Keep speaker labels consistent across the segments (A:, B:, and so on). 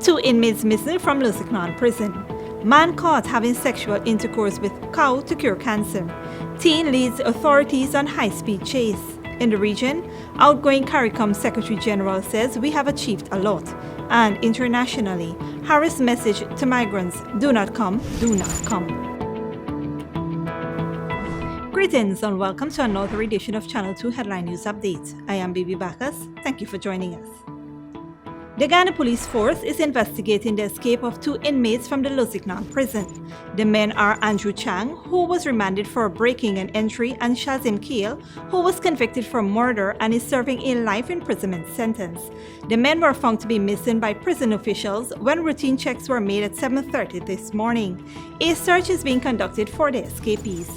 A: Two inmates missing from LUSIGNAN prison. Man caught having sexual intercourse with cow to cure cancer. Teen leads authorities on high-speed chase. In the region, outgoing CARICOM Secretary General says we have achieved a lot. And internationally, Harris' message to migrants, do not come, do not come. Greetings and welcome to another edition of Channel 2 Headline News Update. I am Bibi Bacchus. Thank you for joining us. The Ghana Police Force is investigating the escape of two inmates from the LUSIGNAN prison. The men are Andrew Chang, who was remanded for breaking and entry, and Shazim Keel, who was convicted for murder and is serving a life imprisonment sentence. The men were found to be missing by prison officials when routine checks were made at 7:30 this morning. A search is being conducted for the escapees.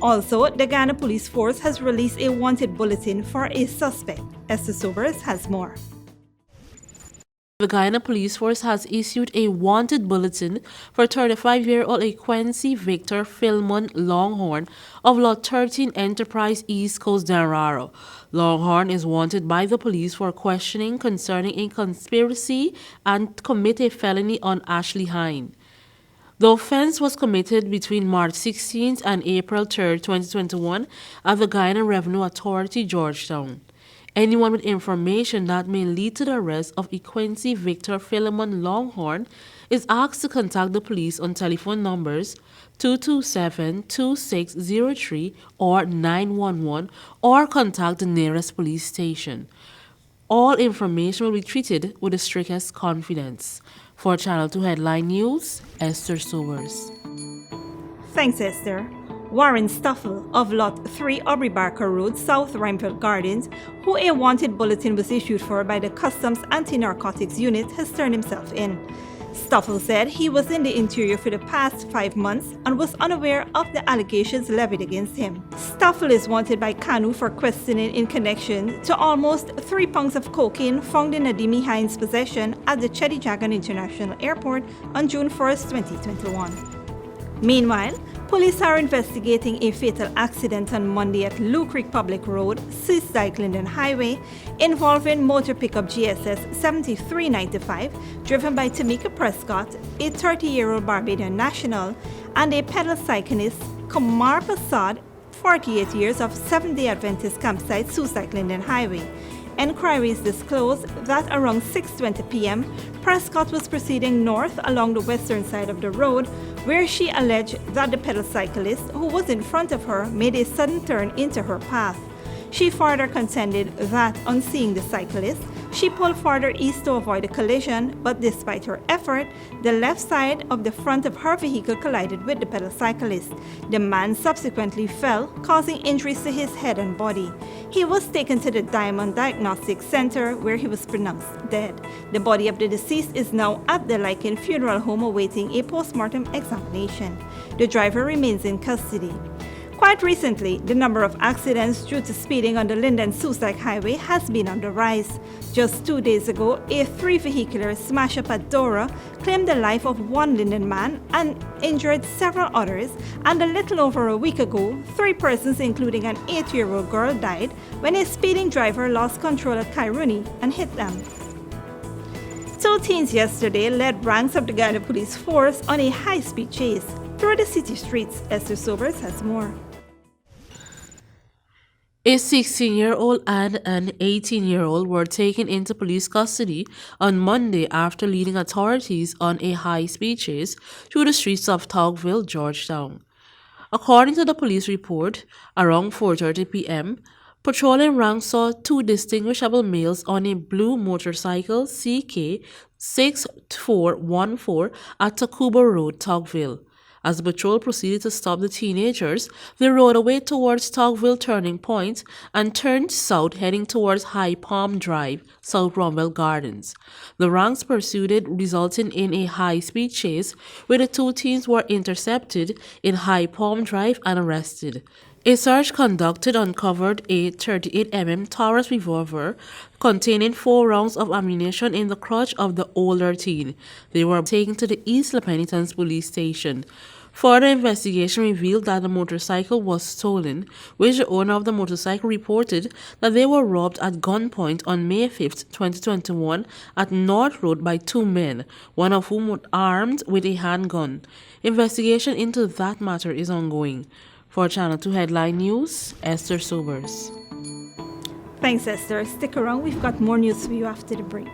A: Also, the Ghana Police Force has released a wanted bulletin for a suspect. Esther Sobers has more.
B: The Ghana Police Force has issued a wanted bulletin for 35-year-old Ekwensi Victor Philemon Longhorn of Lot 13 Enterprise East Coast, Danraro. Longhorn is wanted by the police for questioning concerning a conspiracy and commit a felony on Ashley Hine. The offense was committed between March 16th and April 3rd, 2021 at the Ghana Revenue Authority, Georgetown. Anyone with information that may lead to the arrest of Ekwensi Victor Philemon Longhorn is asked to contact the police on telephone numbers 227-2603 or 911 or contact the nearest police station. All information will be treated with the strictest confidence. For Channel 2 Headline News, Esther Sobers.
A: Thanks, Esther. Warren Stuffle of Lot 3 Aubrey Barker Road, South Rhinefield Gardens, who a wanted bulletin was issued for by the Customs Anti-Narcotics Unit, has turned himself in. Stuffle said he was in the interior for the past 5 months and was unaware of the allegations levied against him. Stuffle is wanted by KANU for questioning in connection to almost 3 pounds of cocaine found in Adimi Hines' possession at the Chedi Jagan International Airport on June 1, 2021. Meanwhile, police are investigating a fatal accident on Monday at Lou Creek Public Road, Seaside Linden Highway, involving motor pickup GSS 7395, driven by Tamika Prescott, a 30-year-old Barbadian national, and a pedal cyclist, Kamar Prasad, 48 years, of Seventh-day Adventist campsite, Seaside Linden Highway. Enquiries disclosed that around 6:20 p.m., Prescott was proceeding north along the western side of the road, where she alleged that the pedal cyclist who was in front of her made a sudden turn into her path. She further contended that, on seeing the cyclist, she pulled further east to avoid a collision, but despite her effort, the left side of the front of her vehicle collided with the pedal cyclist. The man subsequently fell, causing injuries to his head and body. He was taken to the Diamond Diagnostic Center, where he was pronounced dead. The body of the deceased is now at the Lycan Funeral Home awaiting a post-mortem examination. The driver remains in custody. Quite recently, the number of accidents due to speeding on the Linden-Sussex Highway has been on the rise. Just 2 days ago, a 3-vehicular smash-up at Dora claimed the life of one Linden man and injured several others, and a little over a week ago, 3 persons including an 8-year-old girl died when a speeding driver lost control at Kairuni and hit them. 2 teens yesterday led ranks of the Ghana Police Force on a high-speed chase through the city streets. Esther Sobers has more.
B: A 16-year-old and an 18-year-old were taken into police custody on Monday after leading authorities on a high-speed chase through the streets of Tocqueville, Georgetown. According to the police report, around 4:30 p.m., patrolling ranks saw 2 distinguishable males on a blue motorcycle CK 6414 at Tacuba Road, Tocqueville. As the patrol proceeded to stop the teenagers, they rode away towards Tocqueville Turning Point and turned south, heading towards High Palm Drive, South Rhinefield Gardens. The ranks pursued, resulting in a high-speed chase, where the 2 teens were intercepted in High Palm Drive and arrested. A search conducted uncovered a 38mm Taurus revolver containing 4 rounds of ammunition in the crotch of the older teen. They were taken to the East La Penitence police station. Further investigation revealed that the motorcycle was stolen, which the owner of the motorcycle reported that they were robbed at gunpoint on May 5, 2021 at North Road by two men, one of whom was armed with a handgun. Investigation into that matter is ongoing. For Channel 2 Headline News, Esther Sobers.
A: Thanks, Esther. Stick around. We've got more news for you after the break.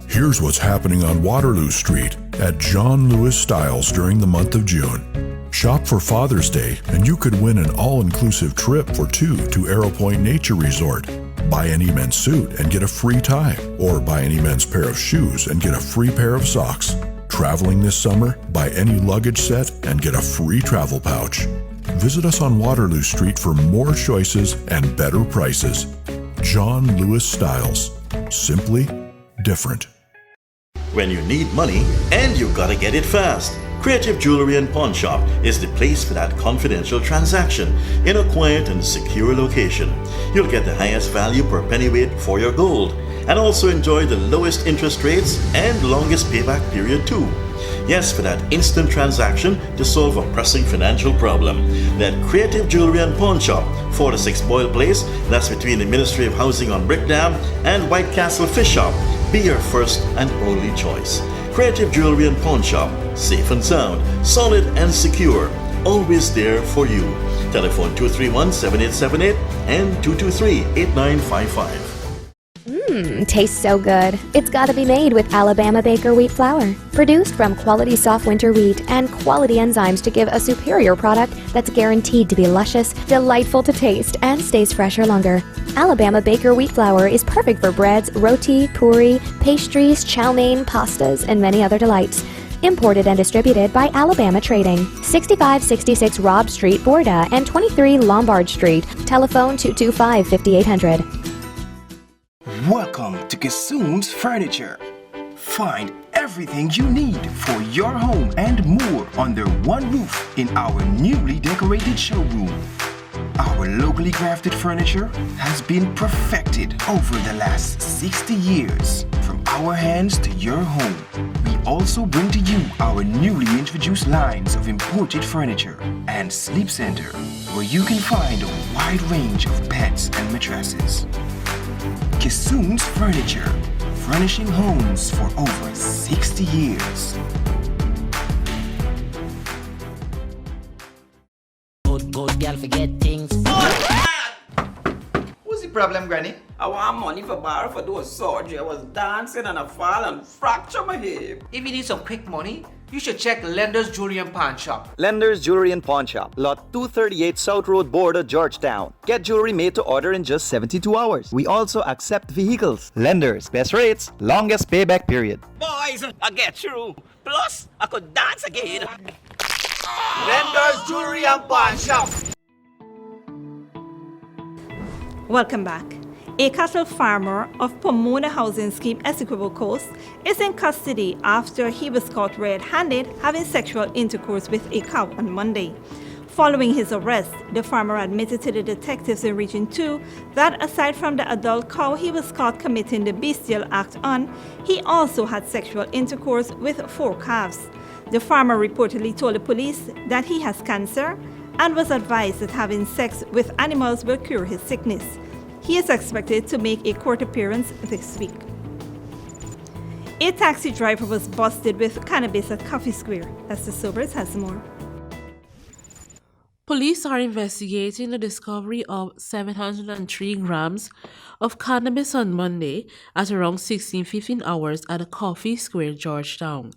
C: Here's what's happening on Waterloo Street at John Lewis Styles during the month of June. Shop for Father's Day and you could win an all-inclusive trip for two to Arrow Point Nature Resort. Buy any men's suit and get a free tie, or buy any men's pair of shoes and get a free pair of socks. Traveling this summer? Buy any luggage set and get a free travel pouch. Visit us on Waterloo Street for more choices and better prices. John Lewis Styles. Simply different.
D: When you need money and you gotta get it fast, Creative Jewelry and Pawn Shop is the place for that confidential transaction in a quiet and secure location. You'll get the highest value per pennyweight for your gold and also enjoy the lowest interest rates and longest payback period too. Yes, for that instant transaction to solve a pressing financial problem. That Creative Jewelry and Pawn Shop, 46 Boyle Place, that's between the Ministry of Housing on Brickdam and White Castle Fish Shop. Be your first and only choice. Creative Jewelry and Pawn Shop, safe and sound, solid and secure, always there for you. Telephone 231-7878 and 223-8955.
E: Tastes so good. It's gotta be made with Alabama Baker wheat flour. Produced from quality soft winter wheat and quality enzymes to give a superior product that's guaranteed to be luscious, delightful to taste, and stays fresher longer. Alabama Baker wheat flour is perfect for breads, roti, puri, pastries, chow mein, pastas, and many other delights. Imported and distributed by Alabama Trading. 6566 Robb Street, Borda, and 23 Lombard Street. Telephone 225-5800.
F: Welcome to Kissoon's Furniture. Find everything you need for your home and more under one roof in our newly decorated showroom. Our locally crafted furniture has been perfected over the last 60 years. From our hands to your home, we also bring to you our newly introduced lines of imported furniture and sleep center, where you can find a wide range of beds and mattresses. Kissoon's Furniture, furnishing homes for over 60 years.
G: Good girl forget things.
H: What's the problem, Granny? I want money for borrow for those surgery. I was dancing and I fall and fracture my hip.
G: If you need some quick money, you should check Lender's Jewelry and Pawn Shop.
I: Lender's Jewelry and Pawn Shop, Lot 238 South Road, Border, Georgetown. Get jewelry made to order in just 72 hours. We also accept vehicles. Lender's, best rates, longest payback period.
H: Boys, I get through. Plus, I could dance again. Lender's Jewelry and Pawn Shop.
A: Welcome back. A cattle farmer of Pomona Housing Scheme, Essequibo Coast, is in custody after he was caught red-handed having sexual intercourse with a cow on Monday. Following his arrest, the farmer admitted to the detectives in Region 2 that aside from the adult cow he was caught committing the bestial act on, he also had sexual intercourse with 4 calves. The farmer reportedly told the police that he has cancer and was advised that having sex with animals will cure his sickness. He is expected to make a court appearance this week. A taxi driver was busted with cannabis at Coffee Square. Esther Sobers has more.
B: Police are investigating the discovery of 703 grams of cannabis on Monday at around 16:15 hours at a Coffee Square, Georgetown.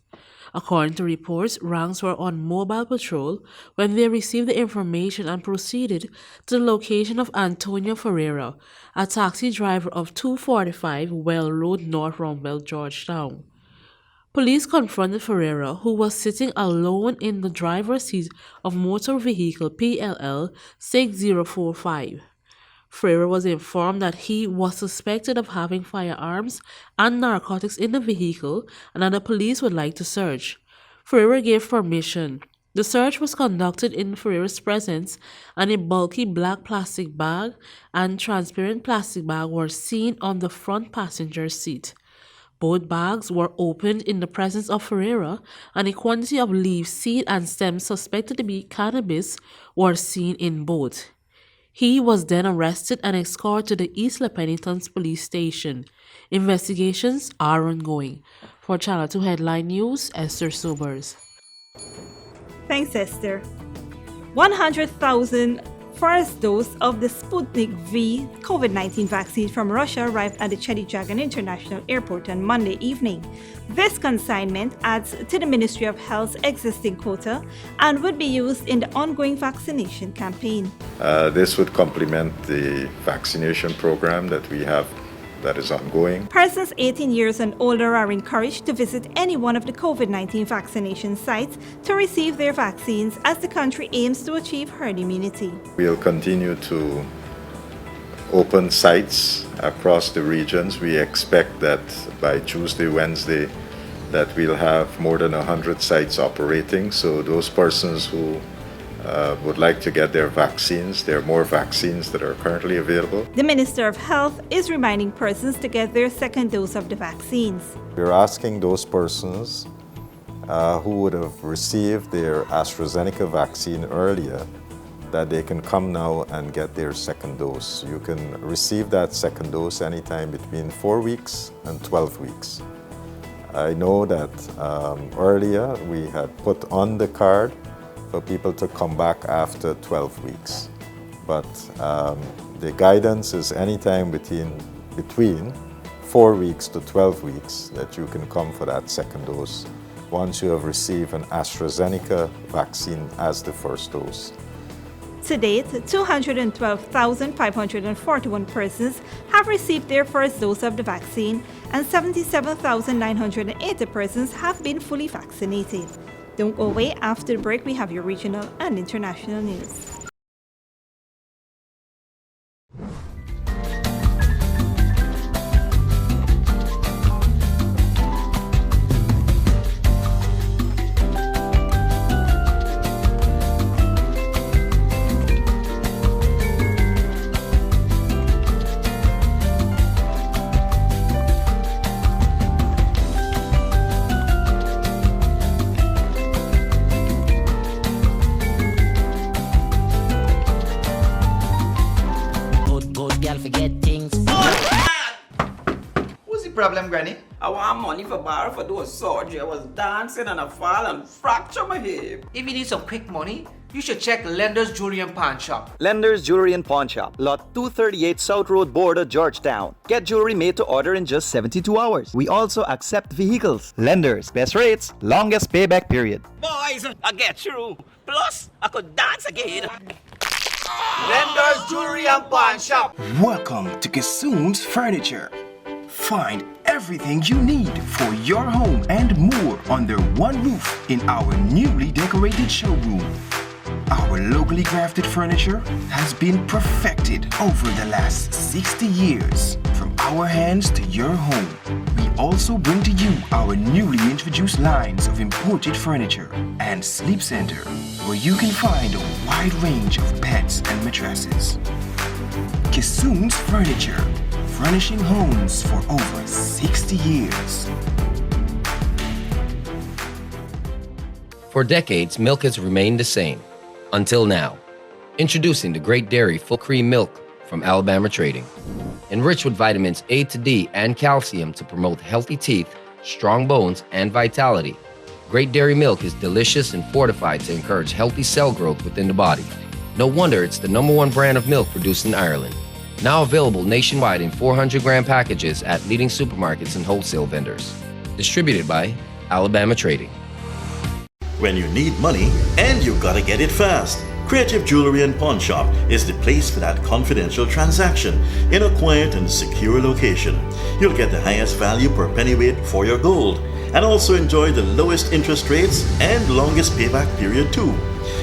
B: According to reports, ranks were on mobile patrol when they received the information and proceeded to the location of Antonio Ferreira, a taxi driver of 245 Well Road, North Rumbell, Georgetown. Police confronted Ferreira, who was sitting alone in the driver's seat of motor vehicle PLL 6045. Ferreira was informed that he was suspected of having firearms and narcotics in the vehicle and that the police would like to search. Ferreira gave permission. The search was conducted in Ferreira's presence, and a bulky black plastic bag and transparent plastic bag were seen on the front passenger seat. Both bags were opened in the presence of Ferreira, and a quantity of leaves, seed, and stems suspected to be cannabis were seen in both. He was then arrested and escorted to the East La Penitence police station. Investigations are ongoing. For Channel 2 Headline News, Esther Sobers.
A: Thanks, Esther. 100,000 first dose of the Sputnik V COVID-19 vaccine from Russia arrived at the Chedi Dragon International Airport on Monday evening. This consignment adds to the Ministry of Health's existing quota and would be used in the ongoing vaccination campaign.
J: This would complement the vaccination program that we have that is ongoing.
A: Persons 18 years and older are encouraged to visit any one of the COVID-19 vaccination sites to receive their vaccines as the country aims to achieve herd immunity.
J: We'll continue to open sites across the regions. We expect that by Tuesday, Wednesday, that we'll have more than 100 sites operating. So those persons who would like to get their vaccines, there are more vaccines that are currently available.
A: The Minister of Health is reminding persons to get their second dose of the vaccines.
J: We're asking those persons who would have received their AstraZeneca vaccine earlier that they can come now and get their second dose. You can receive that second dose anytime between 4 weeks and 12 weeks. I know that earlier we had put on the card for people to come back after 12 weeks. But the guidance is anytime between 4 weeks to 12 weeks that you can come for that second dose once you have received an AstraZeneca vaccine as the first dose.
A: To date, 212,541 persons have received their first dose of the vaccine and 77,980 persons have been fully vaccinated. Don't go away. After the break, we have your regional and international news.
H: Problem, Granny? I want money for borrow for those surgery. I was dancing and I fall and fracture my hip. If you need some quick money, you should check Lender's Jewelry and Pawn Shop.
I: Lender's Jewelry and Pawn Shop, lot 238 South Road Border, Georgetown. Get jewelry made to order in just 72 hours. We also accept vehicles. Lender's, best rates, longest payback period.
H: Boys, I get through. Plus, I could dance again. Lender's Jewelry and Pawn Shop.
F: Welcome to Kissoon's Furniture. Find everything you need for your home and more under one roof in our newly decorated showroom. Our locally crafted furniture has been perfected over the last 60 years. From our hands to your home, we also bring to you our newly introduced lines of imported furniture and sleep center, where you can find a wide range of beds and mattresses. Kissoon's Furniture, furnishing homes for over 60 years.
K: For decades, milk has remained the same. Until now. Introducing the Great Dairy Full Cream Milk from Alabama Trading. Enriched with vitamins A to D and calcium to promote healthy teeth, strong bones, and vitality. Great Dairy Milk is delicious and fortified to encourage healthy cell growth within the body. No wonder it's the #1 brand of milk produced in Ireland. Now available nationwide in 400-gram packages at leading supermarkets and wholesale vendors. Distributed by Alabama Trading.
D: When you need money and you gotta get it fast, Creative Jewelry and Pawn Shop is the place for that confidential transaction in a quiet and secure location. You'll get the highest value per pennyweight for your gold and also enjoy the lowest interest rates and longest payback period too.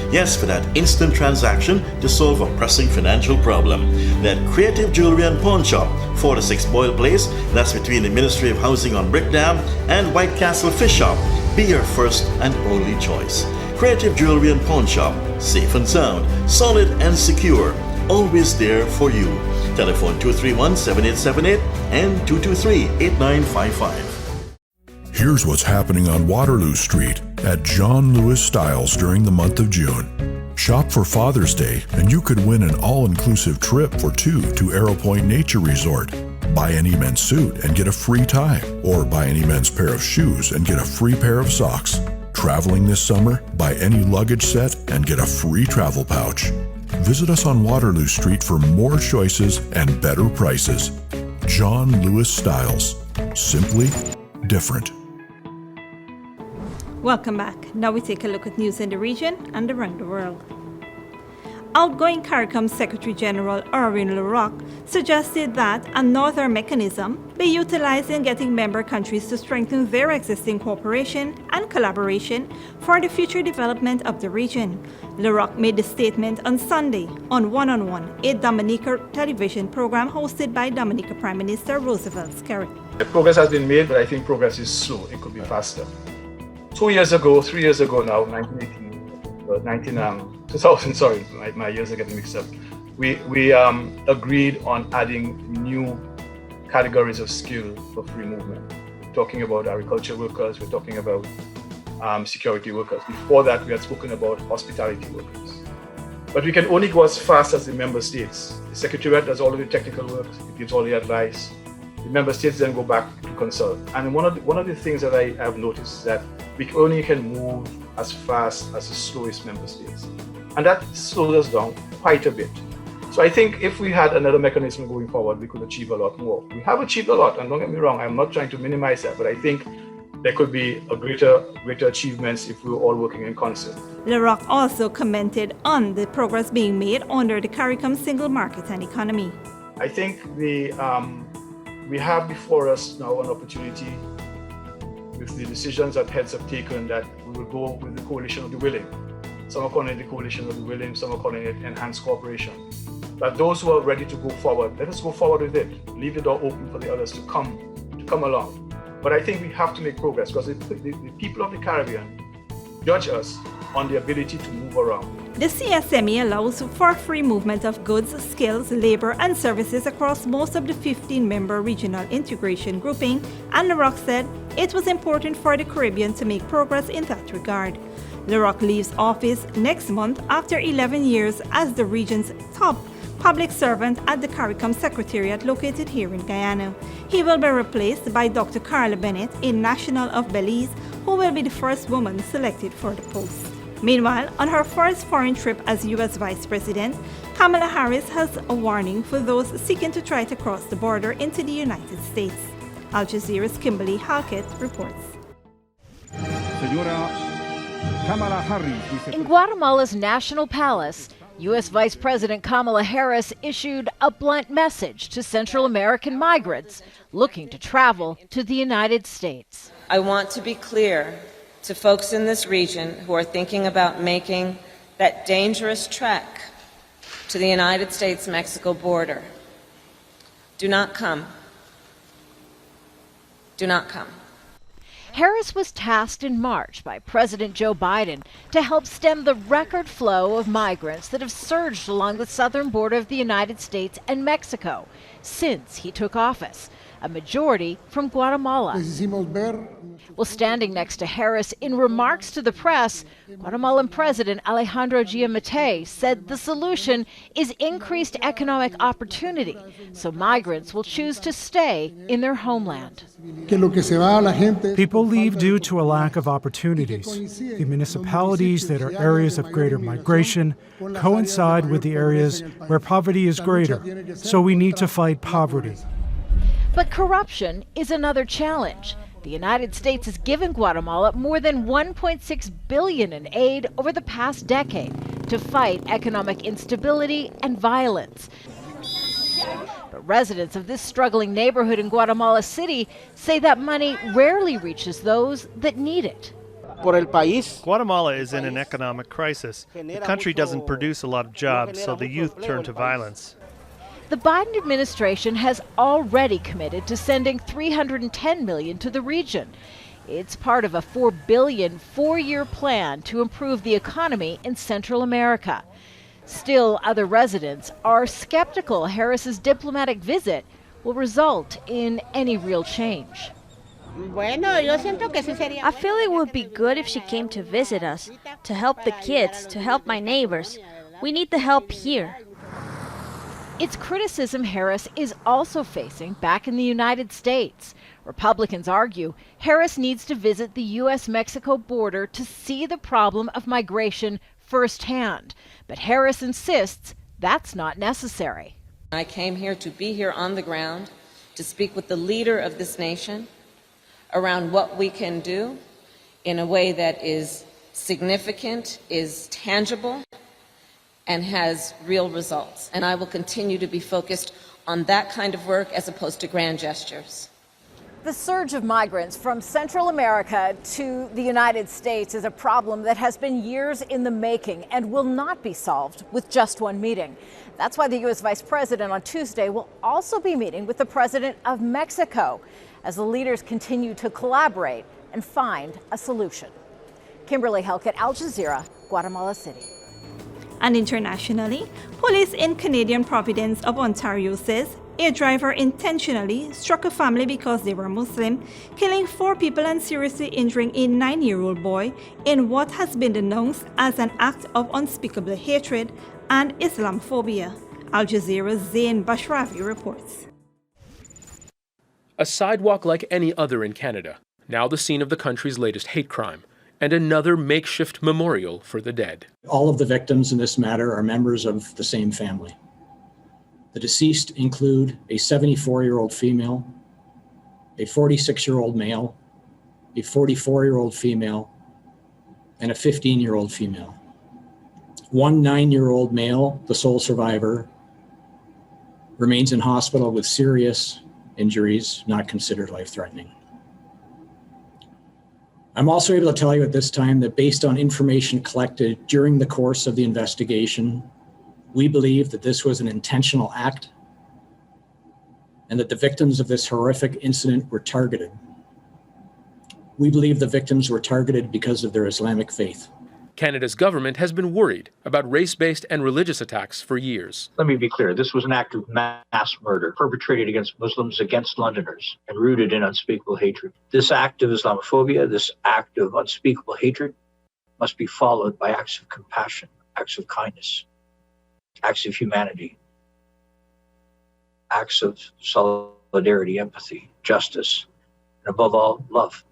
D: Yes, for that instant transaction to solve a pressing financial problem. That Creative Jewelry and Pawn Shop, 46 Boyle Place, that's between the Ministry of Housing on Brickdam and White Castle Fish Shop, be your first and only choice. Creative Jewelry and Pawn Shop, safe and sound, solid and secure, always there for you. Telephone 231-7878 and 223-8955.
C: Here's what's happening on Waterloo Street at John Lewis Styles during the month of June. Shop for Father's Day and you could win an all-inclusive trip for two to Arrow Point Nature Resort. Buy any men's suit and get a free tie, or buy any men's pair of shoes and get a free pair of socks. Traveling this summer? Buy any luggage set and get a free travel pouch. Visit us on Waterloo Street for more choices and better prices. John Lewis Styles. Simply different.
A: Welcome back. Now we take a look at news in the region and around the world. Outgoing CARICOM Secretary General Erwin LaRocque suggested that another mechanism be utilized in getting member countries to strengthen their existing cooperation and collaboration for the future development of the region. LaRocque made the statement on Sunday on One-on-One, a Dominica television program hosted by Dominica Prime Minister Roosevelt Skerritt.
L: Progress has been made, but I think progress is slow. It could be faster. 3 years ago now, 2000, sorry, my years are getting mixed up. We agreed on adding new categories of skill for free movement. We're talking about agriculture workers, we're talking about security workers. Before that, we had spoken about hospitality workers. But we can only go as fast as the member states. The Secretariat does all of the technical work, it gives all the advice. The member states then go back to consult. And one of the things that I have noticed is that we only can move as fast as the slowest member states. And that slows us down quite a bit. So I think if we had another mechanism going forward, we could achieve a lot more. We have achieved a lot, and don't get me wrong, I'm not trying to minimize that, but I think there could be a greater achievements if we were all working in concert.
A: LaRocque also commented on the progress being made under the CARICOM single market and economy.
L: I think we have before us now an opportunity with the decisions that heads have taken that we will go with the coalition of the willing. Some are calling it the coalition of the willing, some are calling it enhanced cooperation. But those who are ready to go forward, let us go forward with it. Leave the door open for the others to come along. But I think we have to make progress because the people of the Caribbean judge us on the ability to move around.
A: The CSME allows for free movement of goods, skills, labor, and services across most of the 15-member regional integration grouping, and LaRocque said it was important for the Caribbean to make progress in that regard. LaRocque leaves office next month after 11 years as the region's top public servant at the CARICOM Secretariat located here in Guyana. He will be replaced by Dr. Carla Bennett, a national of Belize, who will be the first woman selected for the post. Meanwhile, on her first foreign trip as U.S. Vice President, Kamala Harris has a warning for those seeking to try to cross the border into the United States. Al Jazeera's Kimberly Halkett reports.
M: In Guatemala's National Palace, U.S. Vice President Kamala Harris issued a blunt message to Central American migrants looking to travel to the United States.
N: I want to be clear to folks in this region who are thinking about making that dangerous trek to the United States-Mexico border. Do not come. Do not come.
M: Harris was tasked in March by President Joe Biden to help stem the record flow of migrants that have surged along the southern border of the United States and Mexico since he took office, a majority from Guatemala. While standing next to Harris in remarks to the press, Guatemalan President Alejandro Giammattei said the solution is increased economic opportunity, so migrants will choose to stay in their homeland.
O: People leave due to a lack of opportunities. The municipalities that are areas of greater migration coincide with the areas where poverty is greater, so we need to fight poverty.
M: But corruption is another challenge. The United States has given Guatemala more than $1.6 billion in aid over the past decade, to fight economic instability and violence. But residents of this struggling neighborhood in Guatemala City say that money rarely reaches those that need it.
P: Guatemala is in an economic crisis. The country doesn't produce a lot of jobs, so the youth turn to violence.
M: The Biden administration has already committed to sending $310 million to the region. It's part of a $4 billion four-year plan to improve the economy in Central America. Still, other residents are skeptical Harris's diplomatic visit will result in any real change.
Q: I feel it would be good if she came to visit us, to help the kids, to help my neighbors. We need the help here.
M: It's criticism Harris is also facing back in the United States. Republicans argue Harris needs to visit the U.S.-Mexico border to see the problem of migration firsthand. But Harris insists that's not necessary.
N: I came here to be here on the ground to speak with the leader of this nation around what we can do in a way that is significant, is tangible, and has real results. And I will continue to be focused on that kind of work as opposed to grand gestures.
M: The surge of migrants from Central America to the United States is a problem that has been years in the making and will not be solved with just one meeting. That's why the U.S. Vice President on Tuesday will also be meeting with the President of Mexico as the leaders continue to collaborate and find a solution. Kimberly Helkett, Al Jazeera, Guatemala City.
A: And internationally, police in Canadian province of Ontario says a driver intentionally struck a family because they were Muslim, killing 4 people and seriously injuring a 9-year-old boy in what has been denounced as an act of unspeakable hatred and Islamophobia. Al Jazeera's Zain Bashravi reports.
R: A sidewalk like any other in Canada, now the scene of the country's latest hate crime, and another makeshift memorial for the dead.
S: All of the victims in this matter are members of the same family. The deceased include a 74-year-old female, a 46-year-old male, a 44-year-old female, and a 15-year-old female. One 9-year-old male, the sole survivor, remains in hospital with serious injuries not considered life-threatening. I'm also able to tell you at this time that based on information collected during the course of the investigation, we believe that this was an intentional act and that the victims of this horrific incident were targeted. We believe the victims were targeted because of their Islamic faith.
R: Canada's government has been worried about race-based and religious attacks for years.
T: Let me be clear. This was an act of mass murder perpetrated against Muslims, against Londoners, and rooted in unspeakable hatred. This act of Islamophobia, this act of unspeakable hatred, must be followed by acts of compassion, acts of kindness, acts of humanity, acts of solidarity, empathy, justice, and above all, love.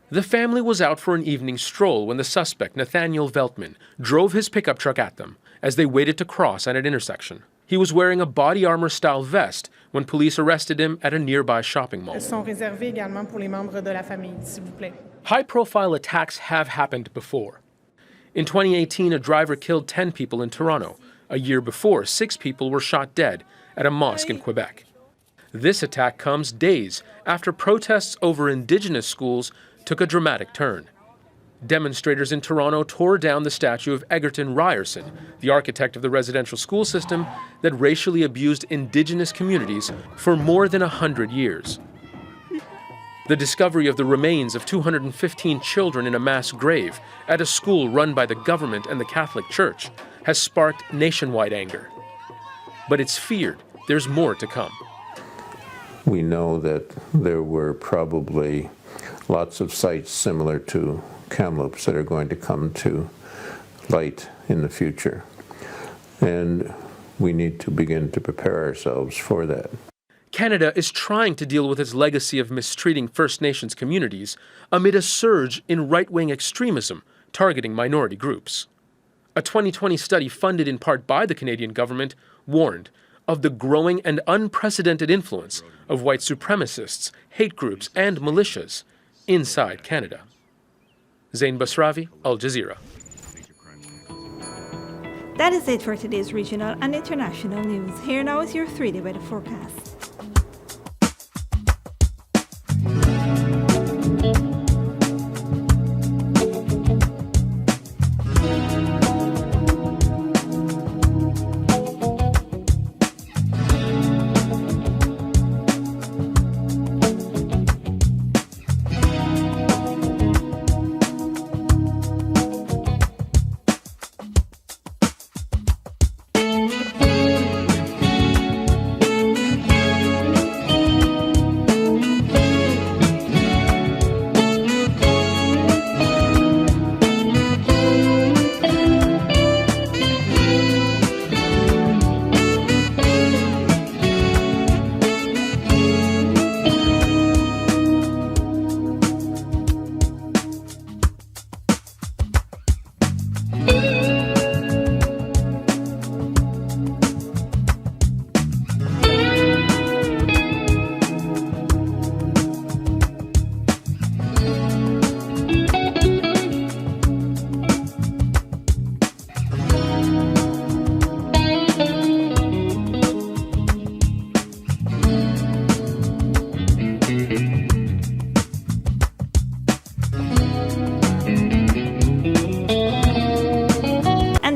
R: The family was out for an evening stroll when the suspect, Nathaniel Veltman, drove his pickup truck at them as they waited to cross at an intersection. He was wearing a body armor-style vest when police arrested him at a nearby shopping mall. High-profile attacks have happened before. In 2018, a driver killed 10 people in Toronto. A year before, 6 people were shot dead at a mosque in Quebec. This attack comes days after protests over Indigenous schools took a dramatic turn. Demonstrators in Toronto tore down the statue of Egerton Ryerson, the architect of the residential school system that racially abused Indigenous communities for more than 100 years. The discovery of the remains of 215 children in a mass grave at a school run by the government and the Catholic Church has sparked nationwide anger. But it's feared there's more to come.
U: We know that there were probably lots of sites similar to Kamloops that are going to come to light in the future. And we need to begin to prepare ourselves for that.
R: Canada is trying to deal with its legacy of mistreating First Nations communities amid a surge in right-wing extremism targeting minority groups. A 2020 study funded in part by the Canadian government warned of the growing and unprecedented influence of white supremacists, hate groups, and militias inside Canada. Zain Basravi, Al Jazeera.
A: That is it for today's regional and international news. Here now is your 3-day weather forecast.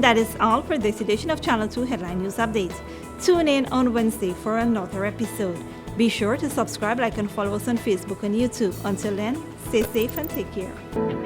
A: That is all for this edition of Channel 2 Headline News Update. Tune in on Wednesday for another episode. Be sure to subscribe, like, and follow us on Facebook and YouTube. Until then, stay safe and take care.